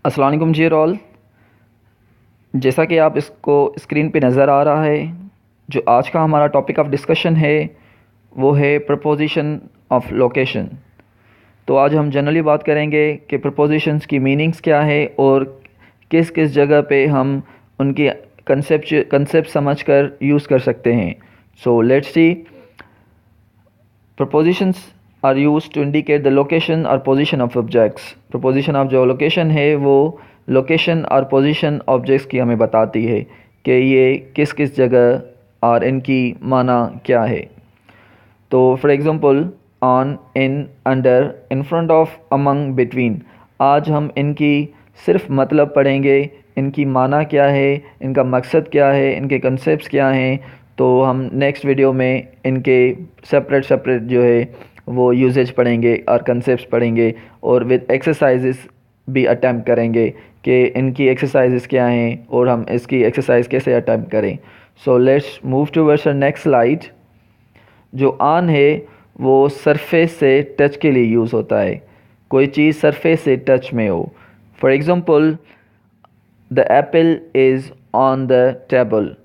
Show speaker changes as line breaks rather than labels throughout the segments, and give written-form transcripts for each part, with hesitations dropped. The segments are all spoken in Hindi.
अस्सलाम वालेकुम जी ऑल। जैसा कि आप इसको स्क्रीन पे नज़र आ रहा है, जो आज का हमारा टॉपिक ऑफ डिस्कशन है वो है प्रपोजिशन ऑफ लोकेशन। तो आज हम जनरली बात करेंगे कि प्रपोजिशंस की मीनिंग्स क्या है और किस किस जगह पे हम उनकी कंसेप्ट समझकर यूज़ कर सकते हैं। So let's see. Prepositions are used to indicate the location or position of objects. Preposition of जो location है वो location और position objects की हमें बताती है कि ये किस किस जगह और इनकी माना क्या है। तो for example on, in, under, in front of, among, between. आज हम इनकी सिर्फ मतलब पढ़ेंगे, इनकी माना क्या है, इनका मकसद क्या है, इनके कंसेप्ट्स क्या हैं। तो हम नेक्स्ट वीडियो में इनके सेपरेट जो है वो यूजेज पढ़ेंगे और कंसेप्ट्स पढ़ेंगे और विद एक्सरसाइजेस भी अटैम्प्ट करेंगे कि इनकी एक्सरसाइजेस क्या हैं और हम इसकी एक्सरसाइज कैसे अटैम्प्ट करें। So let's move towards our next slide. जो ऑन है वो सरफेस से टच के लिए यूज़ होता है, कोई चीज़ सरफेस से टच में हो। For example the Apple is on the table.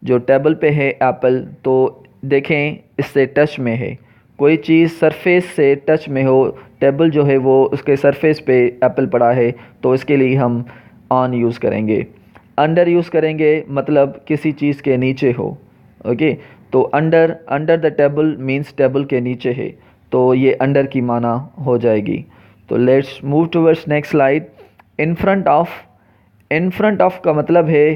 जो टेबल पे है एप्पल, तो देखें इससे टच में है। कोई चीज़ सरफेस से टच में हो, टेबल जो है वो उसके सरफेस पे एप्पल पड़ा है, तो इसके लिए हम ऑन यूज़ करेंगे। अंडर यूज़ करेंगे मतलब किसी चीज़ के नीचे हो। ओके, तो under the table means table के नीचे है, तो ये अंडर की माना हो जाएगी। तो let's move towards next slide. In front of का मतलब है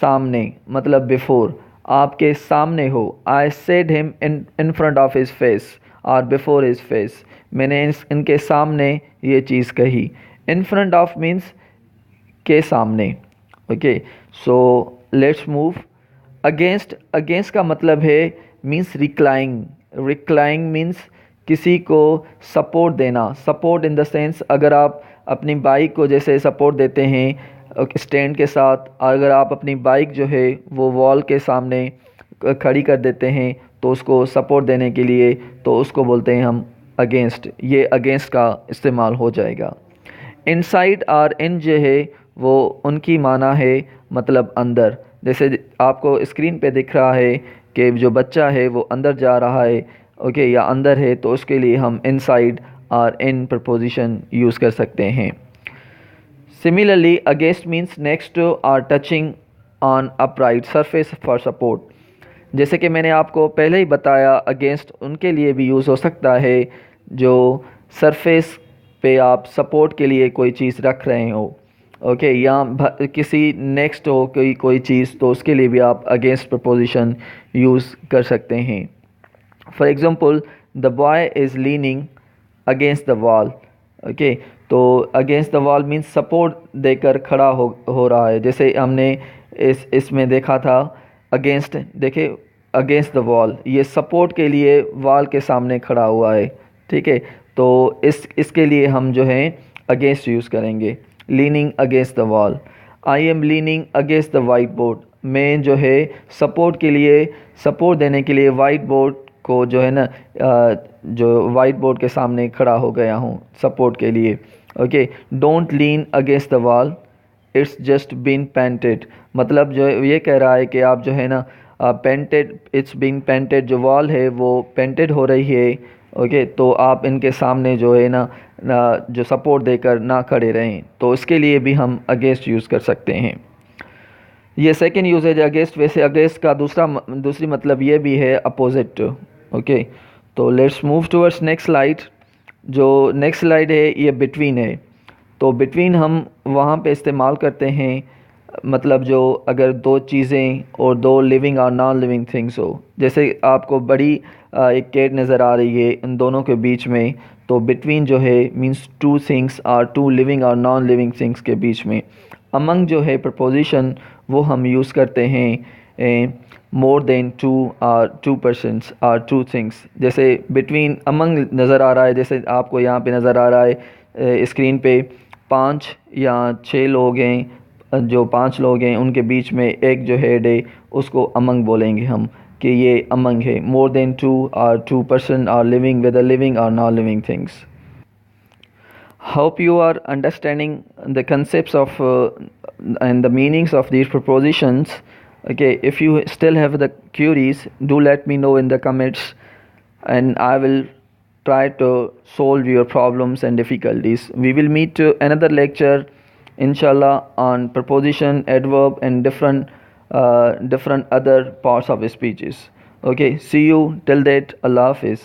सामने, मतलब बिफोर, आपके सामने हो। I said him in front of his face और बिफोर हिज फेस। मैंने इनके सामने ये चीज़ कही। इन फ्रंट ऑफ मीन्स के सामने। Okay, so let's move. Against का मतलब है मीन्स रिक्लाइंग मीन्स किसी को सपोर्ट देना। सपोर्ट इन द सेंस, अगर आप अपनी बाइक को जैसे सपोर्ट देते हैं स्टैंड के साथ, अगर आप अपनी बाइक जो है वो वॉल के सामने खड़ी कर देते हैं तो उसको सपोर्ट देने के लिए, तो उसको बोलते हैं हम अगेंस्ट। ये अगेंस्ट का इस्तेमाल हो जाएगा। इनसाइड और इन जो है वो उनकी माना है मतलब अंदर। जैसे आपको स्क्रीन पे दिख रहा है कि जो बच्चा है वो अंदर जा रहा है, ओके, या अंदर है, तो उसके लिए हम इनसाइड और इन प्रपोजिशन यूज़ कर सकते हैं। Similarly against means next to और touching on upright surface for support. जैसे कि मैंने आपको पहले ही बताया, अगेंस्ट उनके लिए भी यूज़ हो सकता है जो सरफेस पे आप सपोर्ट के लिए कोई चीज़ रख रहे हो, ओके, या किसी नेक्स्ट हो कोई चीज़, तो उसके लिए भी आप अगेंस्ट प्रपोजिशन यूज़ कर सकते हैं। For example the boy is leaning against the wall. Okay, तो against the wall means support देकर खड़ा हो रहा है। जैसे हमने इसमें देखा था अगेंस्ट, देखे अगेंस्ट द वॉल, ये सपोर्ट के लिए वॉल के सामने खड़ा हुआ है। ठीक है, तो इसके लिए हम जो है अगेंस्ट यूज़ करेंगे। Leaning against the wall. I am leaning against the white board. मैं जो है सपोर्ट के लिए, सपोर्ट देने के लिए वाइट बोर्ड को जो है ना, जो वाइट बोर्ड के सामने खड़ा हो गया हूँ सपोर्ट के लिए। Okay, don't lean against the wall, it's just been painted. मतलब जो ये कह रहा है कि आप जो है ना पेंटेड, इट्स बीन पेंटेड, जो वॉल है वो पेंटेड हो रही है। ओके, तो आप इनके सामने जो है ना जो सपोर्ट देकर ना खड़े रहें, तो इसके लिए भी हम अगेंस्ट यूज़ कर सकते हैं। ये सेकंड यूजेज अगेंस्ट। वैसे अगेंस्ट का दूसरी मतलब ये भी है अपोजिट। ओके, तो let's move towards next slide. जो नेक्स्ट स्लाइड है ये बिटवीन है। तो बिटवीन हम वहाँ पे इस्तेमाल करते हैं, मतलब जो अगर दो चीज़ें और दो लिविंग और नॉन लिविंग थिंग्स हो। जैसे आपको बड़ी एक कैट नज़र आ रही है इन दोनों के बीच में, तो बिटवीन जो है मींस टू थिंग्स और टू लिविंग और नॉन लिविंग थिंग्स के बीच में। अमंग जो है प्रपोजिशन वो हम यूज़ करते हैं मोर देन टू और टू पर्सन्स और टू थिंग्स। जैसे बिटवीन अमंग नज़र आ रहा है, जैसे आपको यहाँ पे नज़र आ रहा है स्क्रीन पे 5 या 6 लोग हैं, जो 5 लोग हैं उनके बीच में एक जो हेड है उसको अमंग बोलेंगे हम कि ये अमंग है। मोर देन टू और two person are living with a living और non living things. Hope you are understanding the concepts of and the meanings of these prepositions. Okay, if you still have the queries, do let me know in the comments, and I will try to solve your problems and difficulties. We will meet to another lecture, inshallah, on preposition, adverb, and different other parts of speeches. Okay, see you till that. Allah Hafiz.